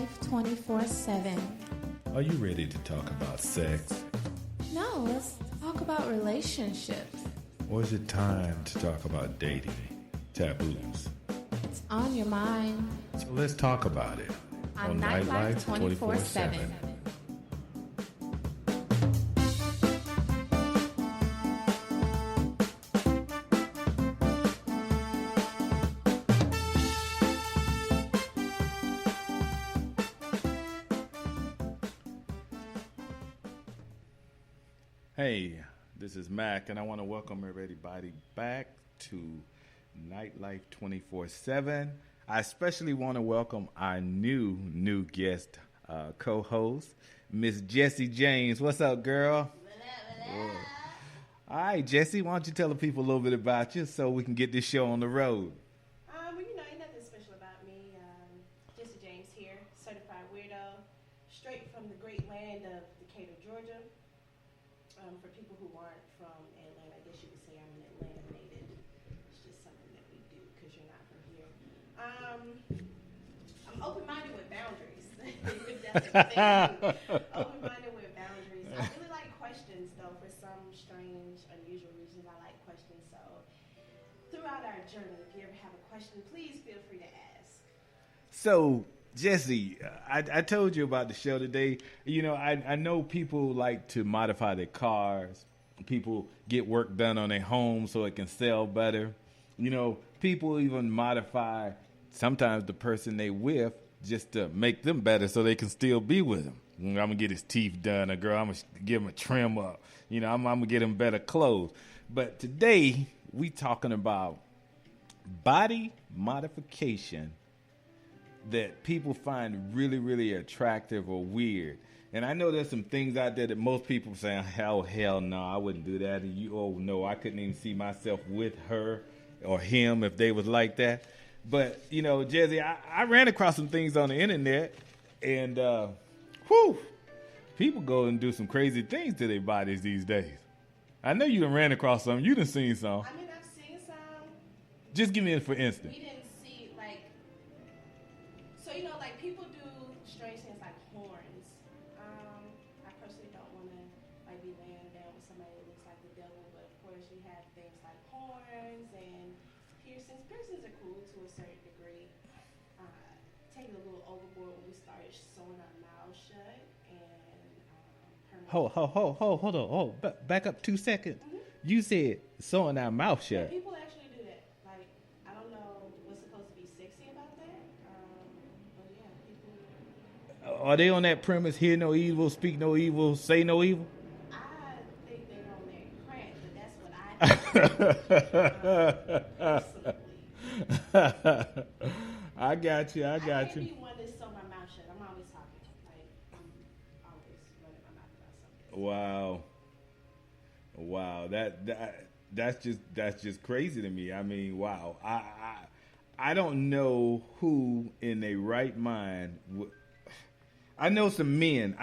Nightlife 24/7. Are you ready to talk about sex? No, let's talk about relationships. Or is it time to talk about dating, taboos? It's on your mind. So let's talk about it On Nightlife 24/7. Hey, this is Mac, and I want to welcome everybody back to Nightlife 24/7. I especially want to welcome our new guest co-host, Miss Jessie James. What's up, girl? Yeah. All right, Jessie, why don't you tell the people a little bit about you so we can get this show on the road? Ain't nothing special about me. Jessie James here, certified weirdo, straight from the great land of Decatur, Georgia. For people who aren't from Atlanta, I guess you could say I'm an Atlanta native. It's just something that we do because you're not from here. I'm open-minded with boundaries. That's the thing. Open-minded with boundaries. I really like questions, though, for some strange, unusual reasons. I like questions. So throughout our journey, if you ever have a question, please feel free to ask. So, Jesse, I told you about the show today. You know, I know people like to modify their cars. People get work done on their home so it can sell better. You know, people even modify sometimes the person they with just to make them better so they can still be with them. I'm going to get his teeth done. A girl, I'm going to give him a trim up. You know, I'm going to get him better clothes. But today, we talking about body modification that people find really, really attractive or weird. And I know there's some things out there that most people say, hell no, I wouldn't do that. And oh no, I couldn't even see myself with her or him if they was like that. But, you know, Jesse, I ran across some things on the internet and, people go and do some crazy things to their bodies these days. I know you done ran across some. You done seen some. I mean, I've seen some. Just give me it for instance. We didn't see, so, people do strange things like horns. I personally don't want to, be laying down with somebody that looks like the devil, but of course you have things like horns and piercings. Piercings are cool to a certain degree. Taking a little overboard when we started sewing our mouths shut and Hold on. Back up 2 seconds. Mm-hmm. You said sewing our mouth shut. Yeah, people actually do that. I don't know what's supposed to be sexy about that. But yeah, people. Are they on that premise, hear no evil, speak no evil, say no evil? I think they're on their crack, but that's what I think. I got you. I can't be one that sew my mouth shut. I'm always talking. I'm always running my mouth about something. Wow. That's just crazy to me. I mean, wow. I don't know who in their right mind would. I know some men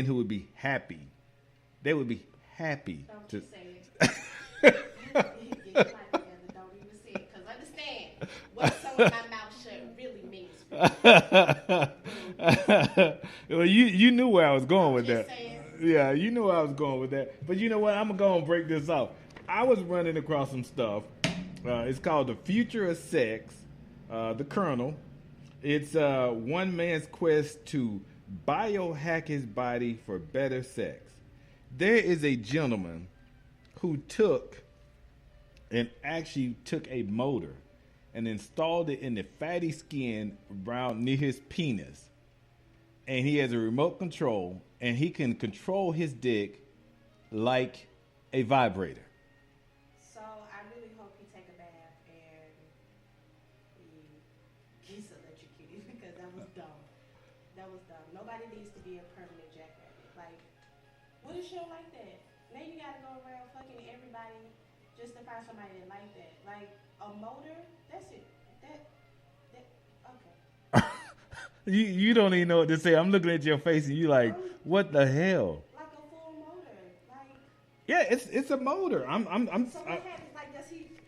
who would be happy. They would be happy Don't to you say it. Get your life together. Don't even say it. Because understand what sewing my mouth shut really means. Well, you knew where I was going with Just that. saying. Yeah, you knew where I was going with that. But you know what? I'm going to go and break this off. I was running across some stuff. It's called The Future of Sex, The Colonel. It's one man's quest to biohack his body for better sex. There is a gentleman who actually took a motor and installed it in the fatty skin around near his penis. And he has a remote control, and he can control his dick like a vibrator. So I really hope you take a bath and he's electrocuted because that was dumb. Nobody needs to be a permanent jackrabbit. What if you don't like that? Now you gotta go around fucking everybody just to find somebody that like that. A motor, that's it. Okay. You don't even know what to say. I'm looking at your face, and you like, what the hell? Like a full motor. Yeah, it's a motor. So what happens?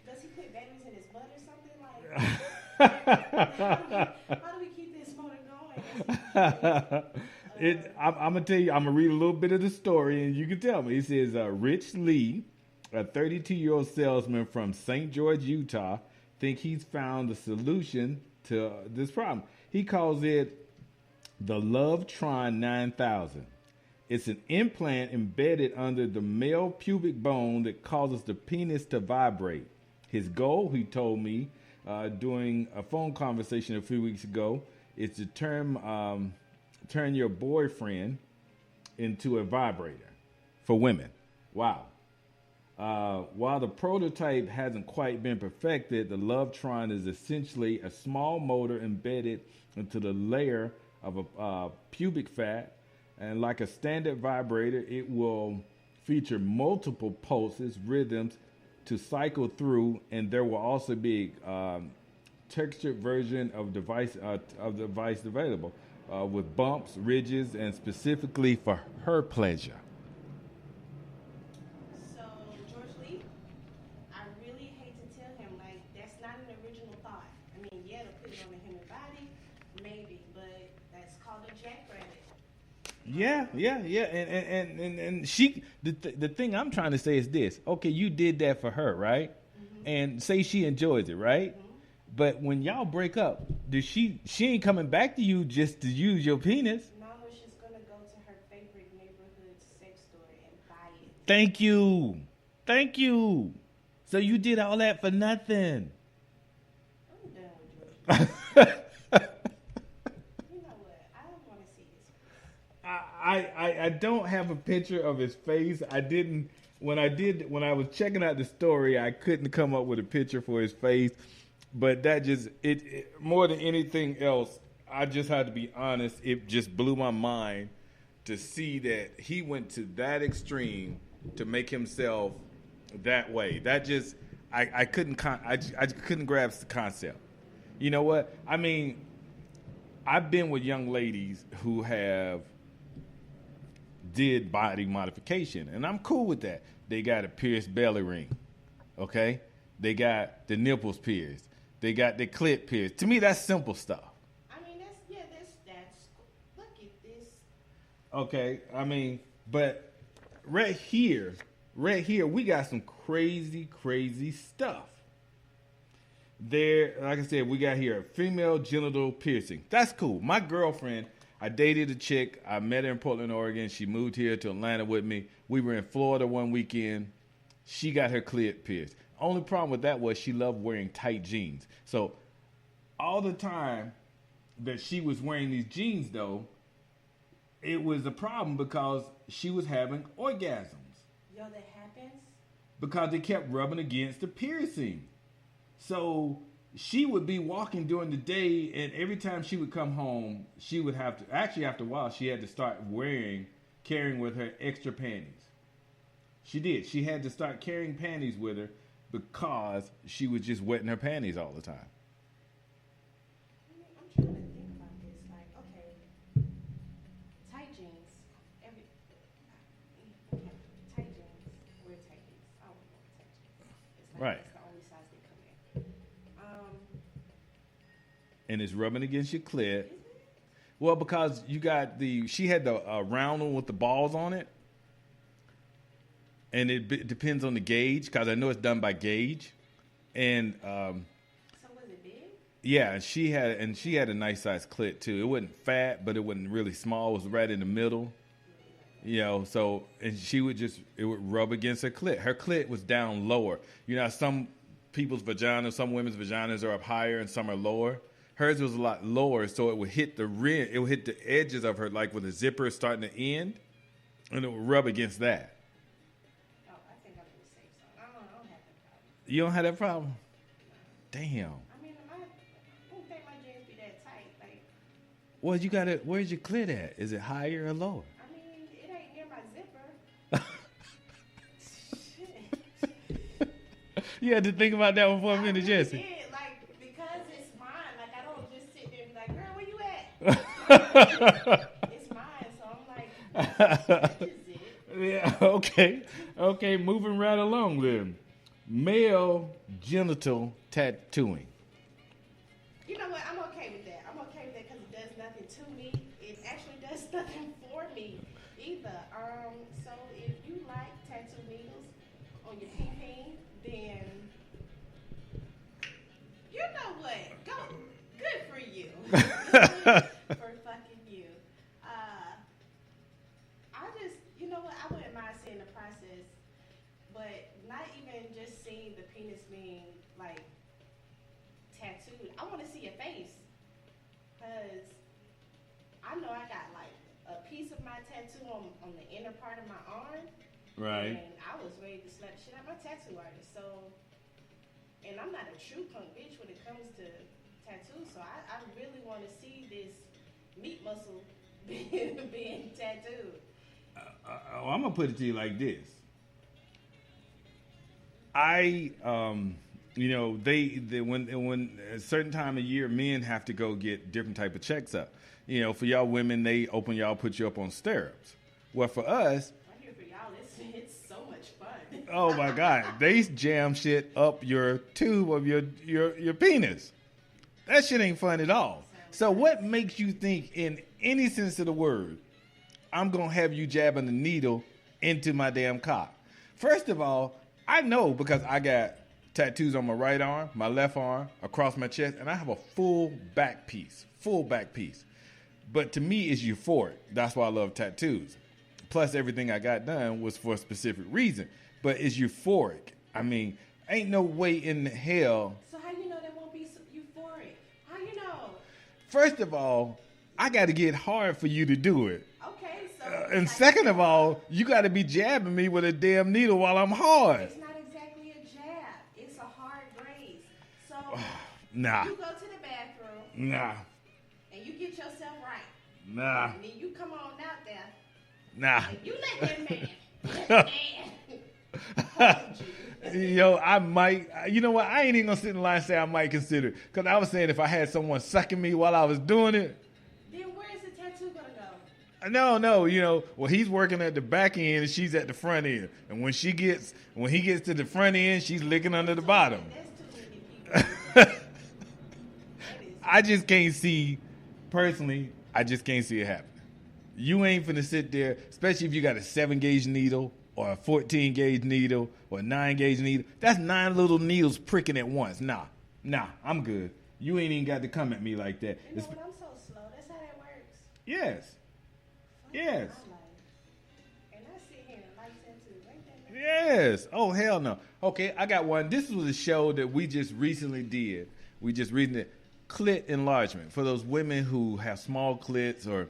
Does he put batteries in his butt or something? How do we keep this motor going? I'm gonna tell you. I'm gonna read a little bit of the story, and you can tell me. It says, Rich Lee, a 32-year-old salesman from St. George, Utah, think he's found the solution to this problem. He calls it the Lovetron 9000. It's an implant embedded under the male pubic bone that causes the penis to vibrate. His goal, he told me during a phone conversation a few weeks ago, is to turn your boyfriend into a vibrator for women. Wow. While the prototype hasn't quite been perfected, the Lovetron is essentially a small motor embedded into the layer of a pubic fat. And like a standard vibrator, it will feature multiple pulses, rhythms to cycle through, and there will also be a textured version of the device available with bumps, ridges, and specifically for her pleasure. So, George Lee, I really hate to tell him, like, that's not an original thought. I mean, yeah, to put it on the human body, maybe, but that's called a jackrabbit. Yeah, and she. The thing I'm trying to say is this: okay, you did that for her, right? Mm-hmm. And say she enjoys it, right? Mm-hmm. But when y'all break up, she ain't coming back to you just to use your penis? No, she's gonna go to her favorite neighborhood sex store and buy it. Thank you. So you did all that for nothing. I'm done with George. I don't have a picture of his face. I didn't when I was checking out the story, I couldn't come up with a picture for his face. But that just it more than anything else, I just had to be honest, it just blew my mind to see that he went to that extreme to make himself that way. That just I couldn't grasp the concept. You know what? I mean, I've been with young ladies who have did body modification, and I'm cool with that. They got a pierced belly ring, okay? They got the nipples pierced. They got the clit pierced. To me, that's simple stuff. I mean, that's look at this. Okay, I mean, but right here, we got some crazy stuff. There, like I said, we got here a female genital piercing. That's cool. My girlfriend, I dated a chick. I met her in Portland, Oregon. She moved here to Atlanta with me. We were in Florida one weekend. She got her clit pierced. Only problem with that was she loved wearing tight jeans. So all the time that she was wearing these jeans, though, it was a problem because she was having orgasms. Yo, that happens? Because they kept rubbing against the piercing. So she would be walking during the day, and every time she would come home, she would have to, actually after a while, she had to start carrying with her extra panties. She did. She had to start carrying panties with her because she was just wetting her panties all the time. I'm trying to think about this. Like, okay, tight jeans. Tight jeans. Wear tight jeans. I don't know tight jeans. It's like, right. That's the only size they come in. And it's rubbing against your clit. Well, because you got she had the round one with the balls on it. And it depends on the gauge, because I know it's done by gauge. And so was it big? Yeah, she had a nice size clit too. It wasn't fat, but it wasn't really small. It was right in the middle. You know, so and it would rub against her clit. Her clit was down lower. You know, some people's vaginas, some women's vaginas are up higher and some are lower. Hers was a lot lower, so it would hit the rim. It would hit the edges of her, like when the zipper is starting to end, and it would rub against that. You don't have that problem? Damn. I mean, I don't think my jeans be that tight. Like, well, where's your clit at? Is it higher or lower? I mean, it ain't near my zipper. You had to think about that one for a minute, Jesse. Yeah, like, because it's mine. Like, I don't just sit there and be like, girl, where you at? It's mine, so I'm like, this is it. Yeah, okay, moving right along then. Male genital tattooing. You know what? I'm okay with that. I'm okay with that because it does nothing to me. that's nothing for me either. So if you like tattoo needles on your ping ping, then you know what? Go. Good for you. For fucking you. I just, you know what? I wouldn't mind seeing the process, but not even just seeing the penis being like tattooed. I want to see your face, cause I know I got like a piece of my tattoo on the inner part of my arm. Right. And I was ready to slap the shit out my tattoo artist. So, and I'm not a true punk bitch when it comes to tattoos. So I really want to see this meat muscle being tattooed. I'm gonna put it to you like this. I they when a certain time of year, men have to go get different type of checks up. You know, for y'all women, they put you up on stirrups. Well, for us, I'm here for y'all. It's so much fun. oh my God, they jam shit up your tube of your penis. That shit ain't fun at all. So what makes you think, in any sense of the word, I'm gonna have you jabbing the needle into my damn cock? First of all, I know because I got tattoos on my right arm, my left arm, across my chest, and I have a full back piece. But to me, it's euphoric. That's why I love tattoos. Plus, everything I got done was for a specific reason. But it's euphoric. I mean, ain't no way in hell. So how you know that won't be euphoric? How you know? First of all, I got to get hard for you to do it. Okay, so. And second of all, you got to be jabbing me with a damn needle while I'm hard. It's not exactly a jab. It's a hard graze. So. Nah. You go to the bathroom. Nah. And you get yourself right. Nah. And then you come on out there. Nah. And you let that man hold you. Yo, I might. You know what? I ain't even gonna sit in line and say I might consider it. Because I was saying if I had someone sucking me while I was doing it. Then where is the tattoo gonna go? No. You know, well, he's working at the back end and she's at the front end. And when he gets to the front end, she's licking under the bottom. That's too many people. I just can't see. Personally, I just can't see it happening. You ain't finna sit there, especially if you got a 7-gauge needle or a 14-gauge needle or a 9-gauge needle. That's 9 little needles pricking at once. Nah, I'm good. You ain't even got to come at me like that. You know what? I'm so slow. That's how that works. Yes. Fuck my life. And I sit here and like tattoos. Ain't that Yes. Oh, hell no. Okay, I got one. This was a show that we just recently did. We just recently clit enlargement for those women who have small clits, or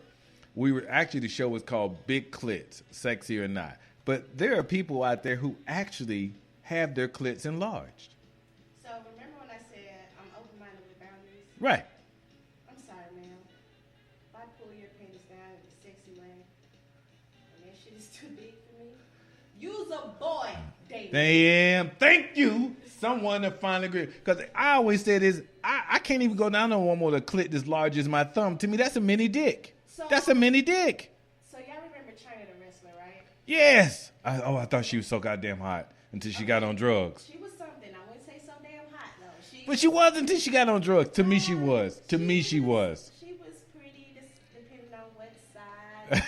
the show was called Big Clits, Sexy or Not. But there are people out there who actually have their clits enlarged. So remember when I said I'm open-minded with boundaries? Right. I'm sorry, ma'am. If I pull your penis down in a sexy way, and that shit is too big for me, you's a boy, David. Damn. Thank you. Someone that finally agreed. Because I always say this, I can't even go down on one more to clit as large as my thumb. To me, that's a mini dick. That's a mini dick. So y'all remember China the wrestler, right? Yes. I thought she was so goddamn hot until she got on drugs. She was something. I wouldn't say so damn hot, though. But she wasn't until she got on drugs. To me, she was. To me, she was. She was pretty, depending on what side.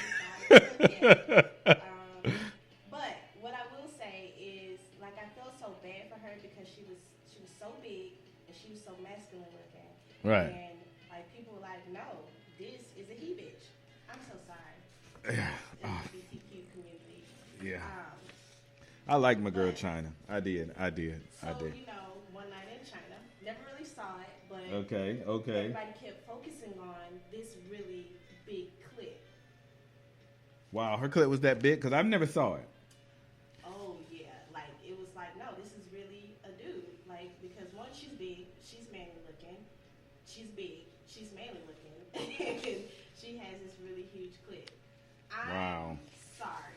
But what I will say is, like, I felt so bad for her because she was so big and she was so masculine looking. Right. And like people were like, no, this is a he bitch. I'm so sorry. LGBTQ community. Yeah. I like my girl China. I did. So, you know, one night in China, never really saw it, but Okay. everybody kept focusing on this really big clit. Wow, her clit was that big? Because I never saw it. Oh, yeah. Like, it was like, no, this is really a dude. Like, because one, she's big, she's manly looking. She's big, she's manly looking. She has this really huge clit. I'm sorry.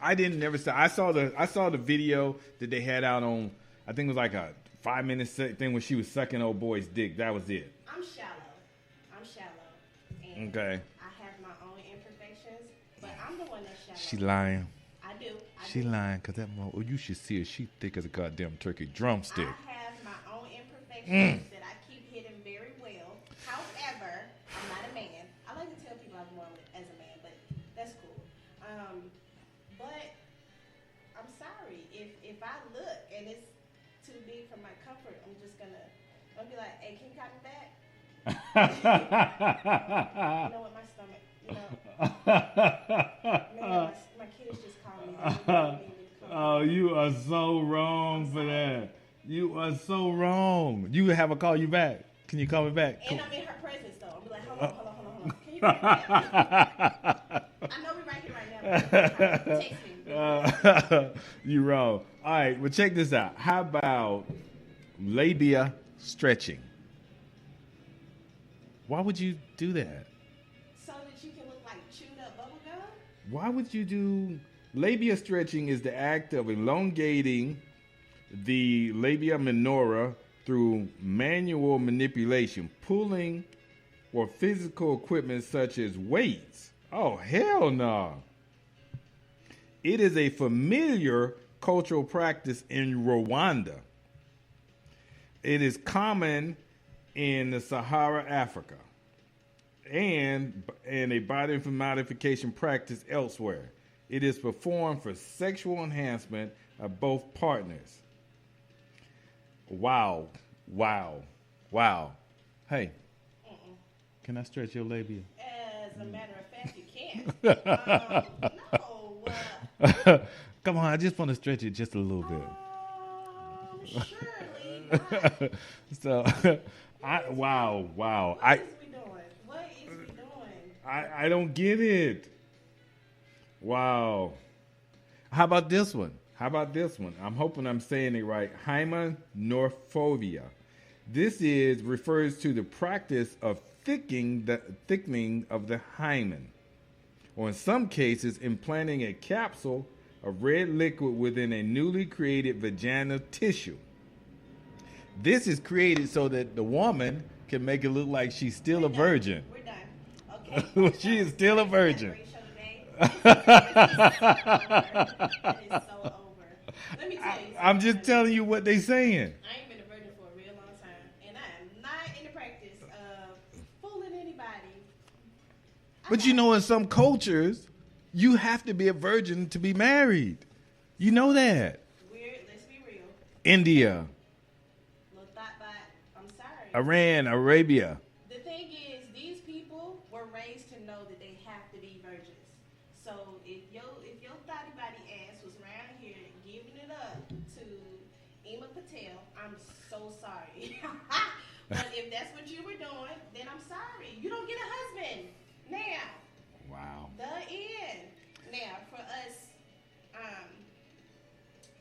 I saw the video that they had out on, I think it was like a 5-minute thing where she was sucking old boy's dick. That was it. I'm shallow. And Okay. I have my own imperfections, but I'm the one that's shallow. She lying. I do. She lying because you should see her. She thick as a goddamn turkey drumstick. I have my own imperfections that I keep hidden very well. However, I'm not a man. I like to tell people I'm born as a man, but But I'm sorry if I look and it's too big for my comfort, I'll be like, hey, can you copy that? You know what, my stomach, man, my kids just called me. They really need me to come Oh, home. you are so wrong for that. You are so wrong. You have a call you back. Can you call me back? And I'm in her presence though. I'll be like, hold on. Can you copy that? I know we're right here right now. Text me. You wrong. All right, well, check this out. How about labia stretching? Why would you do that? So that you can look like chewed up bubble gum? Why would you do labia stretching? Is the act of elongating the labia minora through manual manipulation, pulling, or physical equipment such as weights. Oh, hell no. It is a familiar cultural practice in Rwanda. It is common in the Sahara, Africa, and a body modification practice elsewhere. It is performed for sexual enhancement of both partners. Wow. Hey, can I stretch your labia? As a matter of fact, you can. No. Come on, I just want to stretch it just a little bit. Surely not. So, wow. What is we doing? I don't get it. Wow. How about this one? I'm hoping I'm saying it right. Hymenorrhophobia. This refers to the practice of thickening of the hymen, or in some cases, implanting a capsule of red liquid within a newly created vaginal tissue. This is created so that the woman can make it look like she's still a virgin. We're done. Okay. She is still a virgin. Great show today. It is so over. Let me tell you something. I'm just telling you what they saying. I ain't been a virgin for a real long time, and I am not in the practice of fooling anybody. But you know, in some cultures, you have to be a virgin to be married. You know that. Let's be real. India, Little thought bot. I'm sorry. Iran, Arabia. The thing is, these people were raised to know that they have to be virgins. So if your thotty body ass was around here giving it up to Ema Patel, I'm so sorry. But if that's what you were doing, then I'm sorry. You don't get a husband. Now, Wow. the end. Now, for us,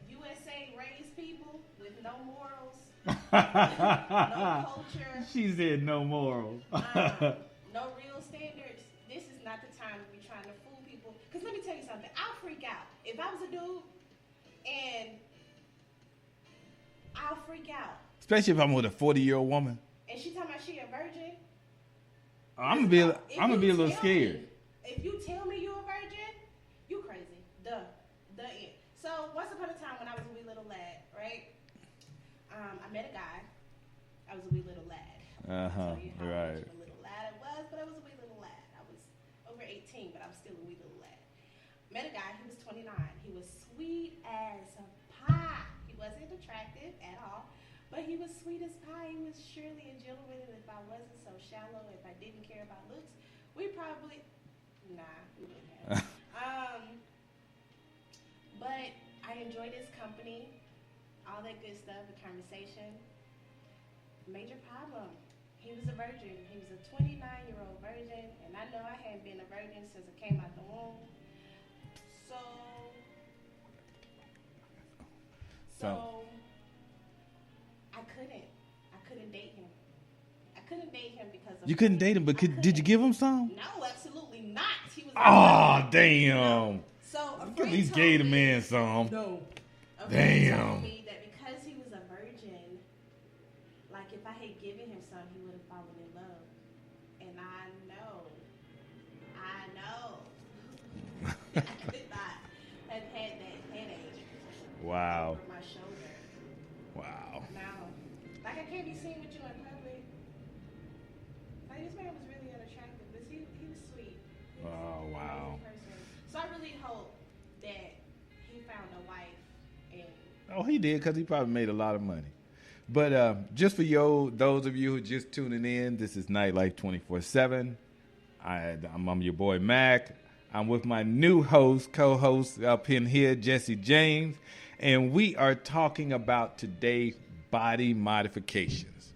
USA raised people with no morals, no culture, She said no morals. no real standards. This is not the time to be trying to fool people. Because let me tell you something. I'll freak out. If I was a dude, and I'll freak out. Especially if I'm with a 40-year-old woman. And she talking about she a virgin. I'm gonna be a little scared. If you tell me you a virgin, you crazy. The end. So once upon a time when I was a wee little lad, right? I met a guy. I was a wee little lad. Uh-huh, Tell you how right. much of a little lad I was, but I was a wee little lad. I was over 18, but I was still a wee little lad. Met a guy. He was 29. He was sweet as pie. He wasn't attractive at all. But he was sweet as pie. He was surely a gentleman. And if I wasn't so shallow, if I didn't care about looks, we probably, we wouldn't have. But I enjoyed his company, all that good stuff, the conversation. Major problem. He was a virgin. He was a 29-year-old virgin. And I know I hadn't been a virgin since I came out the womb. So I couldn't date him. I couldn't date him because of You couldn't date him, but did you give him some? No, absolutely not. He was Oh, damn. So a At friend least told gave the me- man some. No. A friend Damn. told me that because he was a virgin, like if I had given him some, he would have fallen in love. And I know that I could not have had that headache Wow. over my shoulder. Wow. Now, like I can't be seen with you in public. Like this man was really unattractive, but he was sweet. He was Oh, an wow. amazing person. So I really hope that Oh, he did because he probably made a lot of money. But just for those of you who are just tuning in, this is Nightlife 24/7. I'm your boy Mac. I'm with my new co-host up in here, Jesse James, and we are talking about today body modifications.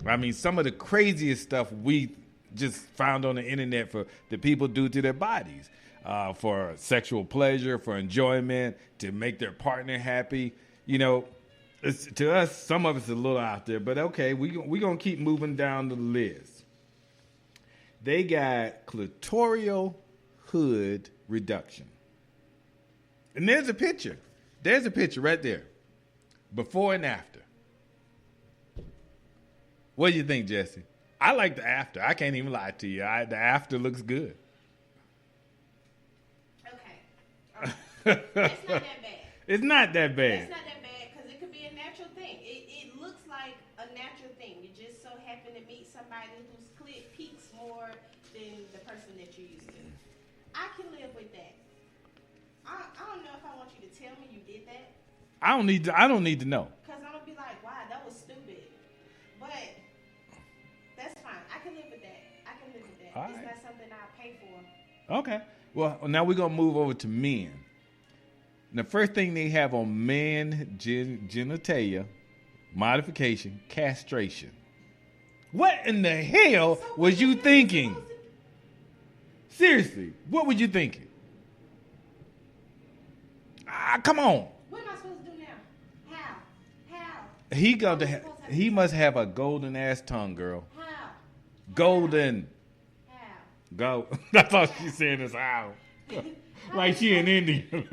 I mean, some of the craziest stuff we just found on the internet for the people do to their bodies, for sexual pleasure, for enjoyment, to make their partner happy. You know, to us, some of it's a little out there, but okay, we're going to keep moving down the list. They got clitoral hood reduction. And there's a picture. There's a picture right there. Before and after. What do you think, Jesse? I like the after. I can't even lie to you. The after looks good. Okay. It's not that bad. It's not that bad. It's not that bad because it could be a natural thing. It looks like a natural thing. You just so happen to meet somebody whose clit peaks more than the person that you're used to. I can live with that. I don't know if I want you to tell me you did that. I don't need to know. Because I'm going to be like, wow, that was stupid. But that's fine. I can live with that. All It's right. not something I pay for. Okay. Well, now we're going to move over to men. The first thing they have on men genitalia modification, castration. What in the hell So was what you am I thinking? supposed to- Seriously, what were you thinking? Come on. What am I supposed to do now? How? He must have a golden ass tongue, girl. How? Golden. How? Go. That's all she's saying is how. Like she an Indian.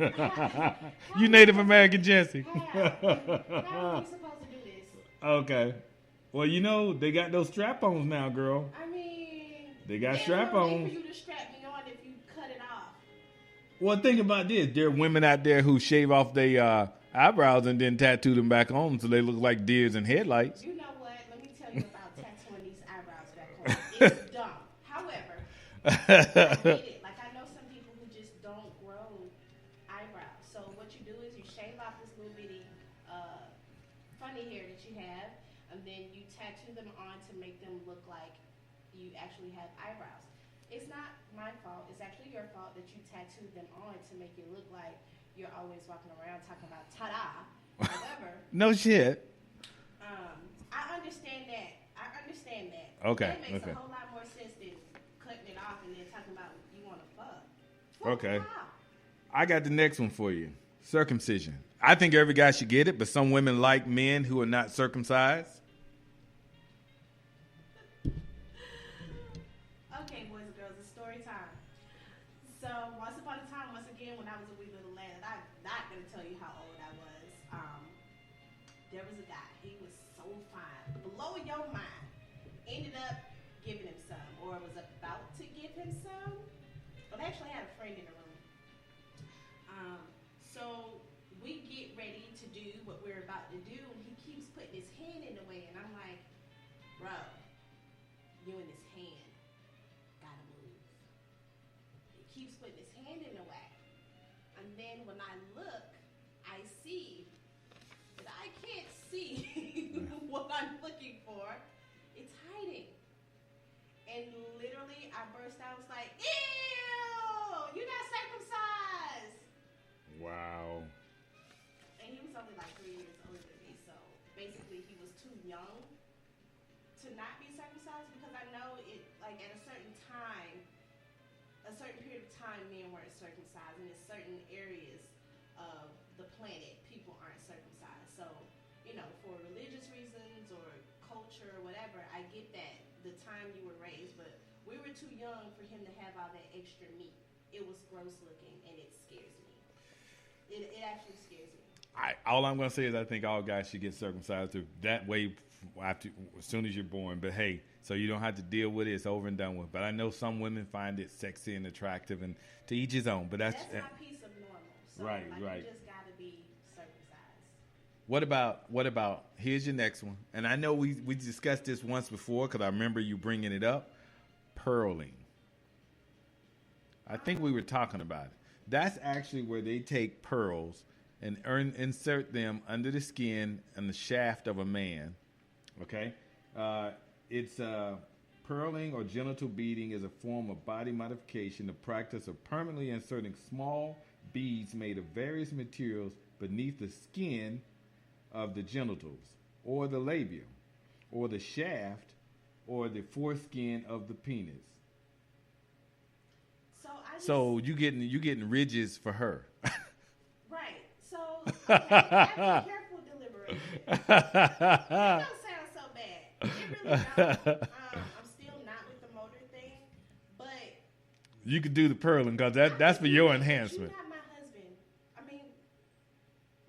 You Native American, Jesse. How? How are we supposed to do this? Okay. Well, you know, they got those strap-ons now, girl. I mean, They got there's no way strap-ons. for you to strap me on if you cut it off. Well, think about this. There are women out there who shave off their eyebrows and then tattoo them back on so they look like deers in headlights. You know what? Let me tell you about tattooing these eyebrows back on. It's dumb. However, I get it. Like, I know some people who just don't grow eyebrows. So what you do is you shave off this little bitty funny hair that you have, and then you tattoo them on to make them look like you actually have eyebrows. It's not my fault. It's actually your fault that you tattooed them on to make it look like you're always walking around talking about ta-da. However, No shit. I understand that. Okay, That makes okay. a whole lot more sense than cutting it off and then talking about you want to fuck. Okay. Wow. I got the next one for you. Circumcision. I think every guy should get it, but some women like men who are not circumcised. Okay, boys and girls, it's story time. So, once upon a time, once again, when I was a wee little lad, I'm not going to tell you how old I was. There was a guy. He was so fine. Blow your mind. Ended up giving him some, or was about to give him some. But I actually had a friend in the room. So, we get ready to do what we're about to do, and he keeps putting his hand in the way, and I'm like, bro, you and his hand gotta move. He keeps putting his hand in the way. And then when I look, I see that I can't see what I'm looking for. It's hiding. And literally, I burst out, I was like, ew, you're not circumcised. Wow. And he was only like 3 years older than me, so basically he was too young to not be circumcised, because I know it, like at a certain period of time, men weren't circumcised, and in certain areas of the planet, people aren't circumcised. So, you know, for religious reasons or culture or whatever, I get that, the time you were raised, but we were too young for him to have all that extra meat. It was gross looking, and it scares me. It actually scares me. All I'm going to say is I think all guys should get circumcised that way after, as soon as you're born. But hey, so you don't have to deal with it. It's over and done with. But I know some women find it sexy and attractive, and to each his own. But that's my piece of normal. So, Right, like, right. You just gotta be circumcised. What about, here's your next one. And I know we discussed this once before because I remember you bringing it up. Pearling. I think we were talking about it. That's actually where they take pearls and insert them under the skin and the shaft of a man. Okay? It's pearling or genital beading is a form of body modification, the practice of permanently inserting small beads made of various materials beneath the skin of the genitals, or the labia, or the shaft, or the foreskin of the penis. So you getting ridges for her. Right. So okay, that's a careful deliberation. That don't sound so bad. It really don't. I'm still not with the motor thing, but You could do the pearling because that's for your enhancement. You're not my husband. I mean,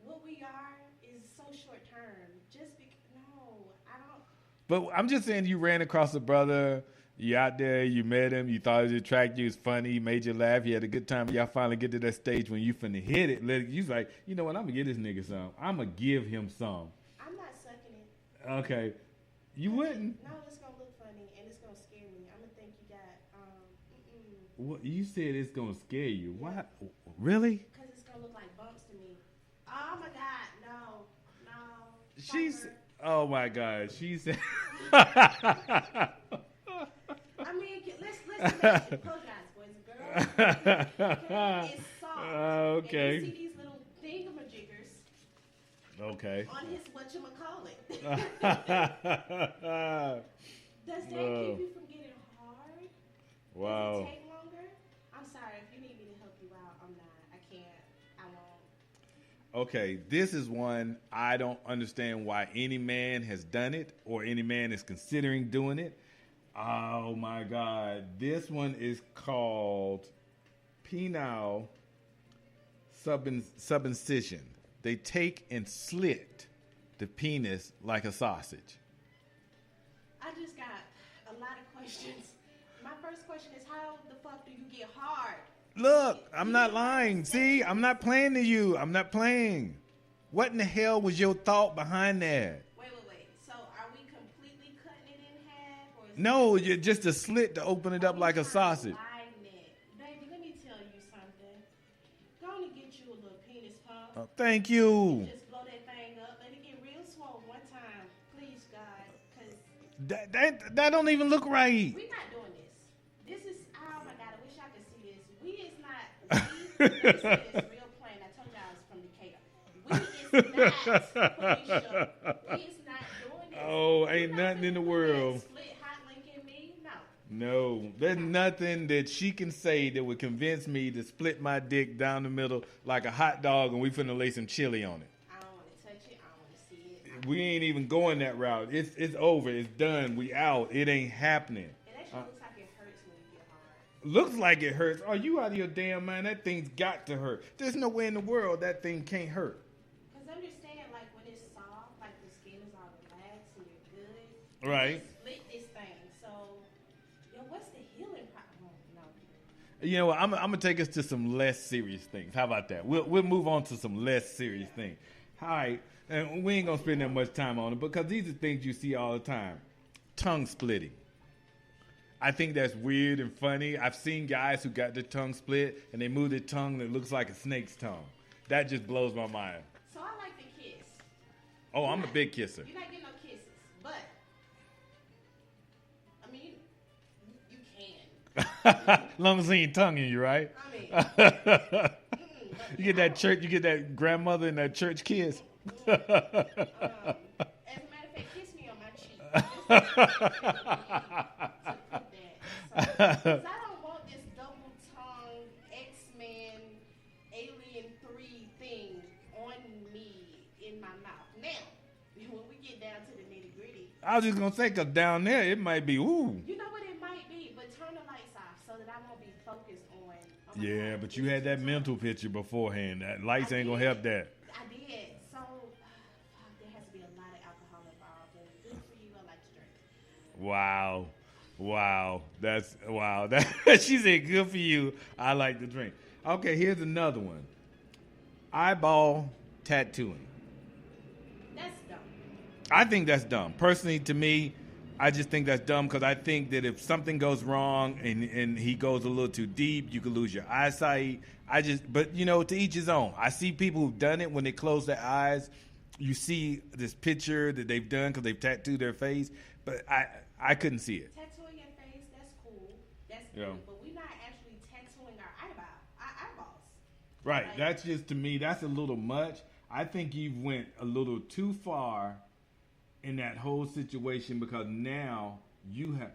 what we are is so short term. Just because, no, I don't. But I'm just saying, you ran across a brother. You out there, you met him, you thought he was attractive, he was funny, he made you laugh, you had a good time. Y'all finally get to that stage when you finna hit it. You like, you know what, I'm gonna give this nigga some. I'm gonna give him some. I'm not sucking it. Okay. You wouldn't? No, it's gonna look funny and it's gonna scare me. I'm gonna think you got What, you said it's gonna scare you. What? Really? because it's gonna look like bumps to me. Oh my God, no. She's, Fucker. oh my God, she said. I mean, let's imagine. Close your eyes, boys and girls. Okay, it's soft. Okay. And you see these little thingamajiggers Okay. on his whatchamacallit. Does that No. keep you from getting hard? Wow. Does it take longer? I'm sorry. If you need me to help you out, I'm not. I can't. I won't. Okay, this is one I don't understand why any man has done it or any man is considering doing it. Oh my God. This one is called penile subincision. They take and slit the penis like a sausage. I just got a lot of questions. My first question is, how the fuck do you get hard? Look, I'm not lying. See, I'm not playing to you. I'm not playing. What in the hell was your thought behind that? Wait. So are we completely cutting it in half? Or is No, you're just a slit to open it up like a sausage. Widen it? Baby, let me tell you something. Go on and get you a little penis pump. Oh, thank you. Just blow that thing up. Let it get real swole one time. Please, God. Because That don't even look right. we're not doing this. This is, oh my God, I wish I could see this. We is not, let me say this real plain. I told y'all it's from Decatur. We is not, Felicia, we is not doing this. Oh, You ain't not nothing in the finna put world. that Split hot link in me? No. No, there's nothing that she can say that would convince me to split my dick down the middle like a hot dog and we finna lay some chili on it. I don't want to touch it. I don't want to see it. We ain't even going that route. It's over. It's done. We out. It ain't happening. It actually looks like it hurts when you get hard. Looks like it hurts. Are you out of your damn mind? That thing's got to hurt. There's no way in the world that thing can't hurt. Because understand, like, when it's soft, like, the skin is all relaxed and you're good. Right. You split this thing. So, yo, what's the healing problem? No. You know what? I'm gonna take us to some less serious things. How about that? We'll move on to some less serious things. All right, and we ain't gonna spend that much time on it because these are things you see all the time. Tongue splitting. I think that's weird and funny. I've seen guys who got their tongue split and they move their tongue and it looks like a snake's tongue. That just blows my mind. So, I like the kiss. Oh, I'm a big kisser. You're not getting no kisses. But, I mean, you can. Long as he ain't tonguing you, right? I mean, You get that church, you get that grandmother and that church kiss. as a matter of fact, kiss me on my cheek. Just to prove that. So, 'cause I don't want this double tongue X-Men Alien 3 thing on me in my mouth. Now, when we get down to the nitty gritty, I was just gonna say, cause down there it might be ooh. you know what it might be, but turn the lights off so that I won't be focused on. Oh my Yeah, God, but this you had is that too mental tough. picture beforehand. That lights I ain't gonna did. help that. I did. So, fuck, there has to be a lot of alcohol involved. And good for you, I like to drink. Wow. That's wow. That she said, "Good for you. I like to drink." Okay, here's another one. Eyeball tattooing. That's dumb. I think that's dumb. Personally, to me, I just think that's dumb because I think that if something goes wrong and he goes a little too deep, you could lose your eyesight. But to each his own. I see people who've done it when they close their eyes. You see this picture that they've done because they've tattooed their face, but I couldn't see it. Tattooing your face, that's cool. That's cool. Yeah. But we're not actually tattooing our eyeballs. Right. Like, That's just, to me, that's a little much. I think you went a little too far in that whole situation because now you have.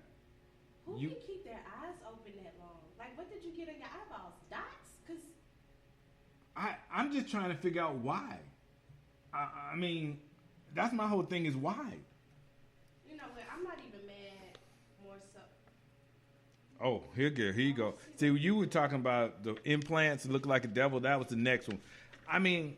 who can keep their eyes open that long? Like, what did you get on your eyeballs? Dots? Because I'm just trying to figure out why. I mean, that's my whole thing is why. you know what? I'm not even mad. More so. Oh, here you go. See, you were talking about the implants look like a devil. That was the next one. I mean,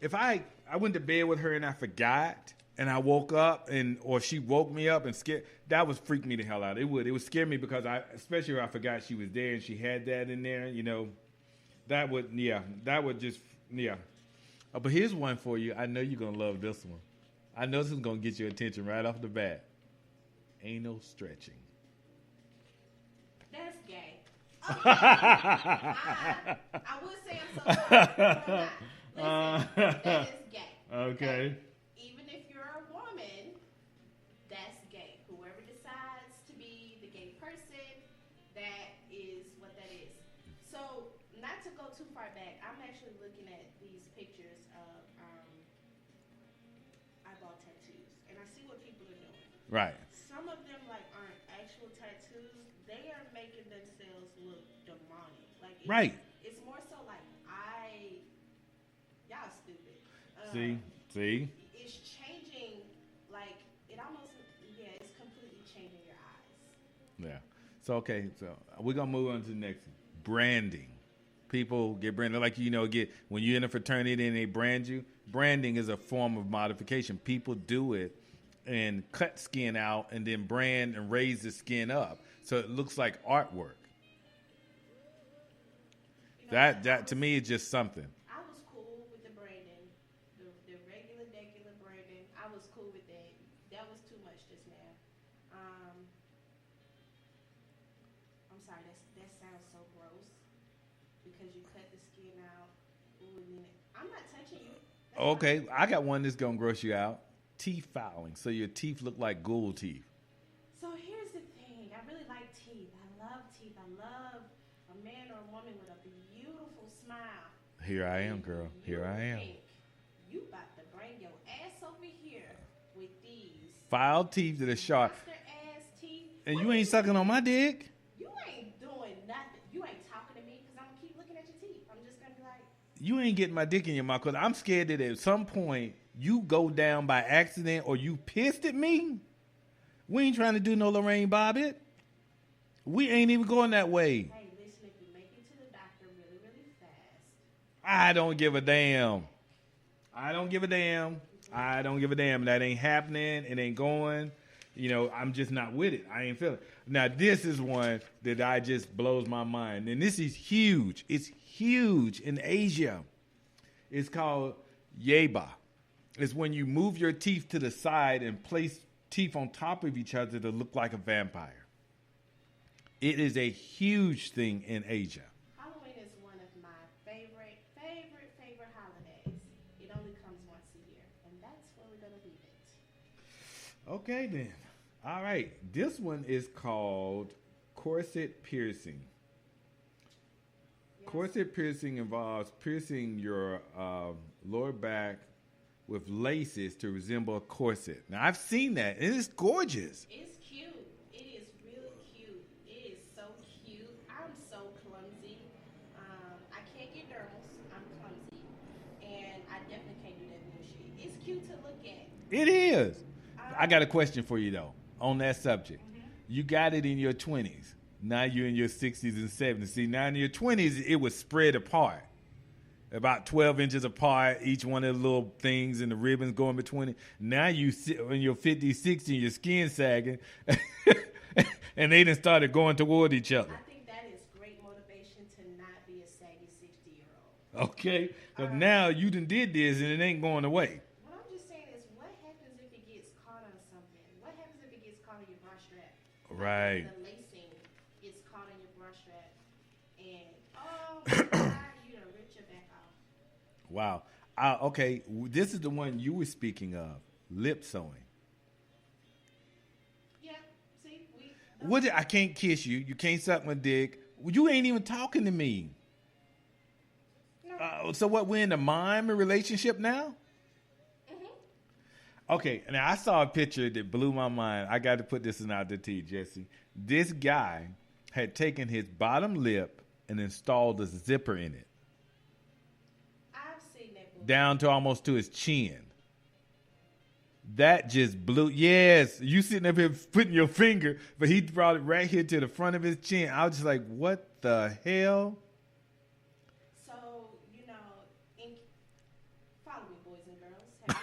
if I went to bed with her and I forgot and I woke up or she woke me up and scared, that would freak me the hell out. It would scare me because especially if I forgot she was there and she had that in there, that would just. But here's one for you. I know you're going to love this one. I know this is going to get your attention right off the bat. Anal stretching. That's gay. I would say I'm so sorry, but I'm not. Listen, that is gay. Okay. Even if you're a woman, that's gay. Whoever decides to be the gay person, that is what that is. So, not to go too far back, I'm actually looking at these pictures of eyeball tattoos, and I see what people are doing. Right. Some of them aren't actual tattoos. They are making themselves look demonic. Right. It's more so y'all stupid. See. It's changing. It almost it's completely changing your eyes. Yeah. So we're gonna move on to the next one. Branding. People get branded when you're in a fraternity and they brand you. Branding is a form of modification. People do it and cut skin out and then brand and raise the skin up so it looks like artwork. That to me is just something. I was cool with the branding, the regular branding. I was cool with that. That was too much just now. I'm sorry. That sounds so gross because you cut the skin out. Ooh, and then I'm not touching you. That's Okay, fine. I got one that's gonna gross you out. Teeth filing, so your teeth look like ghoul teeth. So here's the thing. I really like teeth. I love teeth. I love a man or a woman with a beautiful smile. Here I am, girl. Here I am. Think you about to bring your ass over here with these Filed teeth that are sharp, monster ass teeth. and What you ain't is sucking on my dick. You ain't doing nothing. You ain't talking to me because I'm gonna keep looking at your teeth. I'm just gonna be like, You ain't getting my dick in your mouth because I'm scared that at some point you go down by accident or you pissed at me. We ain't trying to do no Lorraine Bobbitt. We ain't even going that way. hey, listen, if you make it to the doctor really, really fast, I don't give a damn. I don't give a damn. I don't give a damn. That ain't happening. It ain't going. I'm just not with it. I ain't feeling it. Now, this is one that I just blows my mind. And this is huge. It's huge in Asia. It's called yeba. It's when you move your teeth to the side and place teeth on top of each other to look like a vampire. It is a huge thing in Asia. Halloween is one of my favorite holidays. It only comes once a year, and that's where we're gonna leave it. Okay, then. All right. This one is called corset piercing. Yes. Corset piercing involves piercing your lower back with laces to resemble a corset. Now, I've seen that, and it's gorgeous. It's cute. It is really cute. It is so cute. I'm so clumsy. I can't get dermals. I'm clumsy, and I definitely can't do that bullshit. It's cute to look at. It is. I got a question for you, though, on that subject. Mm-hmm. You got it in your 20s. Now you're in your 60s and 70s. See, now in your 20s, it was spread apart. About 12 inches apart, each one of the little things and the ribbons going between it. Now you sit in your 50s, 60s, your skin sagging, and they done started going toward each other. I think that is great motivation to not be a saggy 60-year-old. Okay? Because now you done did this and it ain't going away. What I'm just saying is, what happens if it gets caught on something? What happens Right. The lacing is caught in your bra strap, and oh my God, you done ripped your back off. Wow. Okay, this is the one you were speaking of, lip sewing. Yeah, see, we. What? I can't kiss you. You can't suck my dick. You ain't even talking to me. No. So what? We're in a mime relationship now? Okay, now I saw a picture that blew my mind. I got to put this in out there to you, Jesse. This guy had taken his bottom lip and installed a zipper in it, I've seen that movie. down to almost to his chin. That just blew. Yes, you sitting up here putting your finger, but he brought it right here to the front of his chin. I was just like, what the hell? So, follow me, boys and girls.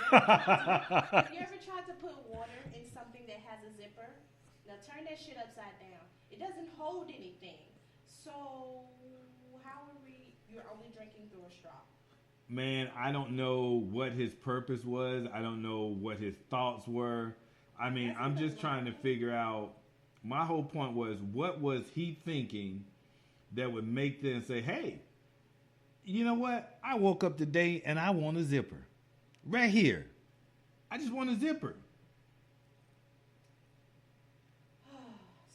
Have you ever tried to put water in something that has a zipper? Now turn that shit upside down. It doesn't hold anything. So, you're only drinking through a straw. Man, I don't know what his purpose was. I don't know what his thoughts were. I mean, I'm just trying to figure out. My whole point was, what was he thinking that would make them say, hey, you know what? I woke up today and I want a zipper. Right here. I just want a zipper.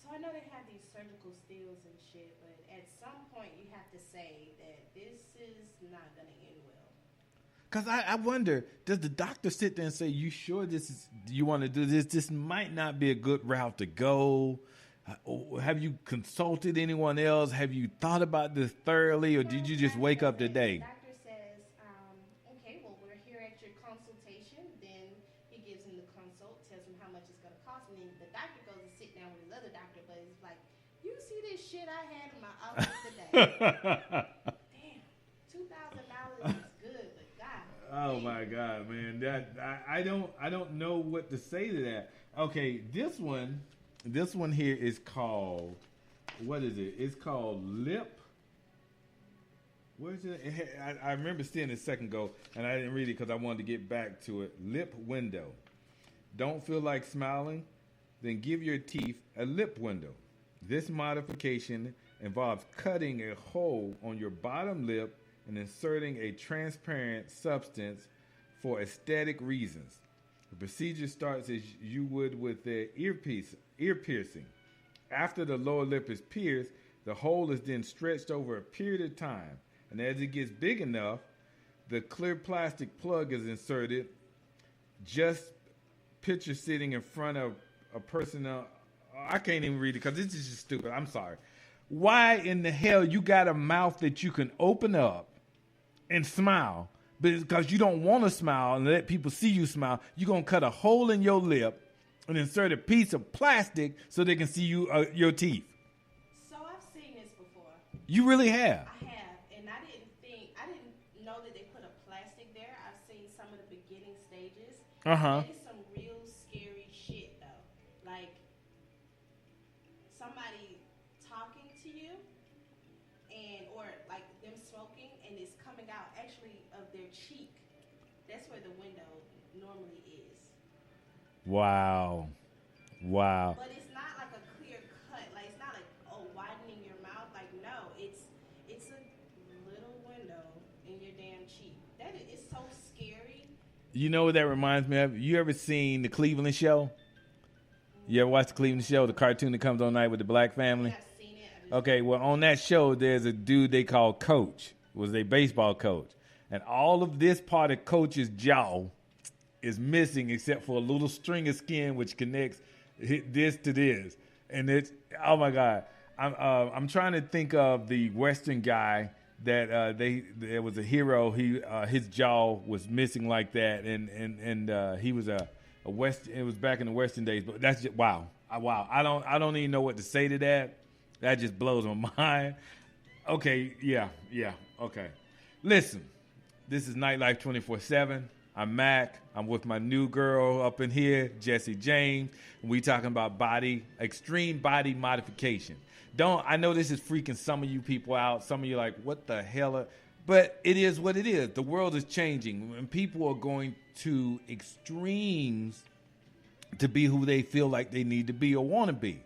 So I know they have these surgical steels and shit, but at some point you have to say that this is not going to end well. Because I wonder, does the doctor sit there and say, you sure you want to do this? This might not be a good route to go. Have you consulted anyone else? Have you thought about this thoroughly, or did you just wake up today? The doctor says, okay, well, we're here at your consultation. Then he gives him the consult, tells him how much it's going to cost. And then the doctor goes and sit down with his other doctor, but he's like, you see this shit I had in my office today? Damn, $2,000 is good, but God. Oh my God, man! I don't know what to say to that. Okay, this one here is called, what is it? It's called lip. What is it? I remember seeing it a second ago, and I didn't read it because I wanted to get back to it. Lip window. Don't feel like smiling? Then give your teeth a lip window. This modification involves cutting a hole on your bottom lip and inserting a transparent substance for aesthetic reasons. The procedure starts as you would with the ear piercing. After the lower lip is pierced, the hole is then stretched over a period of time. And as it gets big enough, the clear plastic plug is inserted. Just picture sitting in front of a person. I can't even read it because this is just stupid. I'm sorry. Why in the hell you got a mouth that you can open up and smile? But because you don't want to smile and let people see you smile, you're going to cut a hole in your lip and insert a piece of plastic so they can see your teeth. So I've seen this before. You really have? I have, and I didn't know that they put a plastic there. I've seen some of the beginning stages. Uh-huh. It is some real scary shit, though. Like, somebody talking to you, or like them smoking, and it's coming out actually of their cheek. That's where the window normally is. Wow. But it's not like a clear cut. Like, it's not like, widening your mouth. Like, no, it's a little window in your damn cheek. That is so scary. You know what that reminds me of? You ever seen the Cleveland Show? You ever watch the Cleveland Show, the cartoon that comes on night with the black family? Yeah, I've seen it. Okay, well, on that show, there's a dude they call Coach. Was a baseball coach. And all of this part of Coach's jaw is missing except for a little string of skin which connects this to this. And it's, oh my God. I'm trying to think of the Western guy that there was a hero. His jaw was missing like that, and he was a West. It was back in the Western days. But that's just wow. I don't even know what to say to that. That just blows my mind. Okay, yeah, okay. Listen, this is Nightlife 24/7. I'm Mac. I'm with my new girl up in here, Jesse James. And we talking about extreme body modification. I know this is freaking some of you people out. Some of you are like, what the hell? But it is what it is. The world is changing. And people are going to extremes to be who they feel like they need to be or want to be.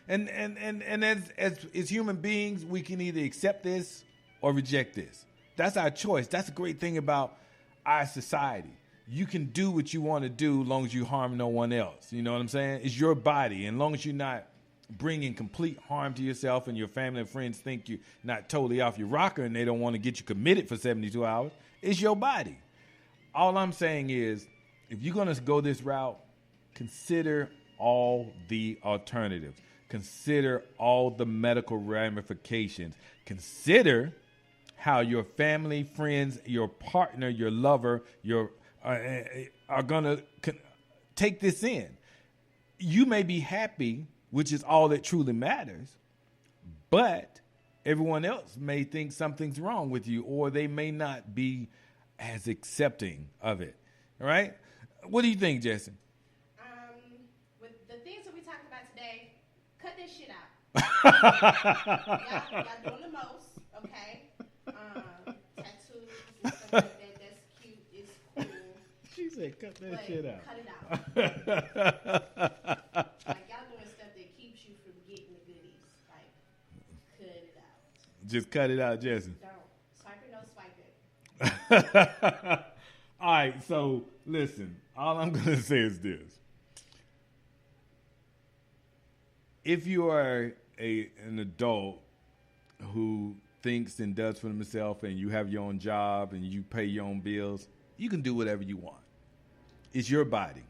And as human beings, we can either accept this or reject this. That's our choice. That's a great thing about our society. You can do what you want to do as long as you harm no one else. You know what I'm saying? It's your body. And as long as you're not bringing complete harm to yourself and your family and friends think you're not totally off your rocker and they don't want to get you committed for 72 hours, it's your body. All I'm saying is, if you're going to go this route, consider all the alternatives. Consider all the medical ramifications. Consider how your family, friends, your partner, your lover, are going to take this in. You may be happy, which is all that truly matters, but everyone else may think something's wrong with you, or they may not be as accepting of it. All right? What do you think, Jesse? With the things that we talked about today, cut this shit out. y'all doing the most, okay? Tattoos and stuff like that, that's cute, it's cool. She said, cut that shit out. Cut it out. Like, y'all doing stuff that keeps you from getting the goodies. Like, cut it out. Just cut it out, Jesse. Don't. Swipe it, no swipe it. All right, so listen, all I'm going to say is this. If you are an adult who thinks and does for himself and you have your own job and you pay your own bills, you can do whatever you want. It's your body.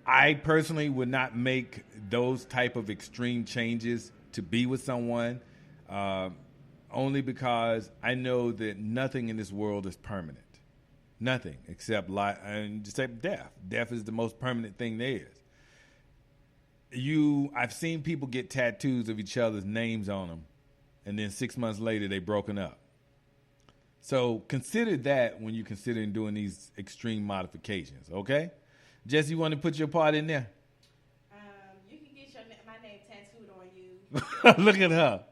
I personally would not make those type of extreme changes to be with someone, only because I know that nothing in this world is permanent. Nothing except death. Death is the most permanent thing there is. I've seen people get tattoos of each other's names on them, and then 6 months later they broken up. So consider that when you're considering doing these extreme modifications, okay? Jesse, you want to put your part in there? You can get my name tattooed on you. Look at her.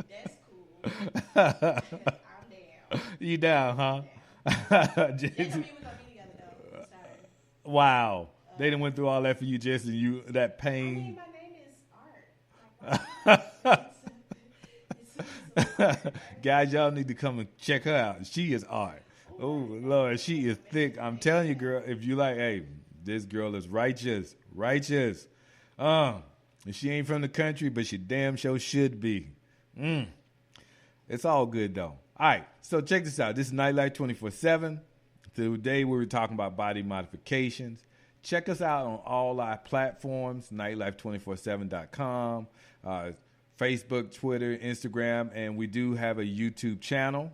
That's cool. I'm down. You down, huh? Jesse. They told me we were gonna be together though. Sorry. Wow. They done went through all that for you, Jesse. That pain. I mean, my name is Art. Guys, y'all need to come and check her out. She is art. Oh, Lord, she is thick. I'm telling you, girl, if you like, hey, this girl is righteous. Righteous. And she ain't from the country, but she damn sure should be. It's all good, though. All right, so check this out. This is Nightlife 24/7. Today we were talking about body modifications. Check us out on all our platforms, nightlife247.com, Facebook, Twitter, Instagram, and we do have a YouTube channel.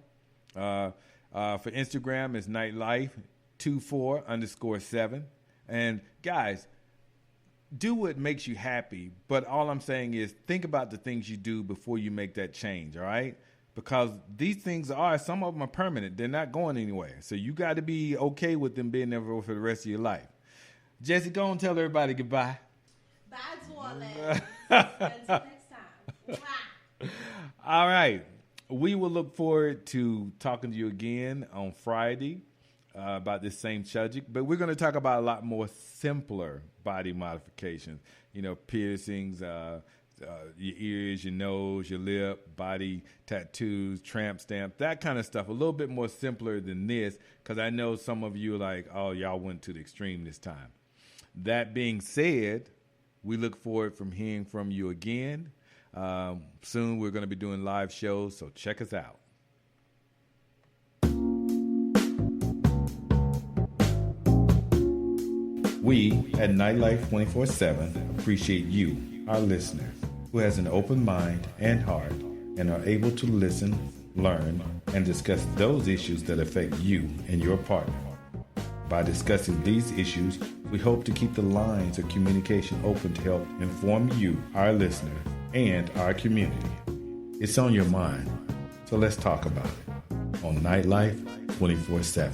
For Instagram, it's nightlife24_7. And guys, do what makes you happy. But all I'm saying is think about the things you do before you make that change, all right? Because these things some of them are permanent. They're not going anywhere. So you got to be okay with them being there for the rest of your life. Jesse, go and tell everybody goodbye. Bye, Twirland. Until next time. Mwah. All right. We will look forward to talking to you again on Friday about this same subject. But we're going to talk about a lot more simpler body modifications. You know, piercings, your ears, your nose, your lip, body tattoos, tramp stamp, that kind of stuff. A little bit more simpler than this, because I know some of you are like, oh, y'all went to the extreme this time. That being said, we look forward from hearing from you again. Soon we're going to be doing live shows, so check us out. We at Nightlife 24/7 appreciate you, our listener, who has an open mind and heart and are able to listen, learn, and discuss those issues that affect you and your partner. By discussing these issues, we hope to keep the lines of communication open to help inform you, our listener, and our community. It's on your mind, so let's talk about it on Nightlife 24/7.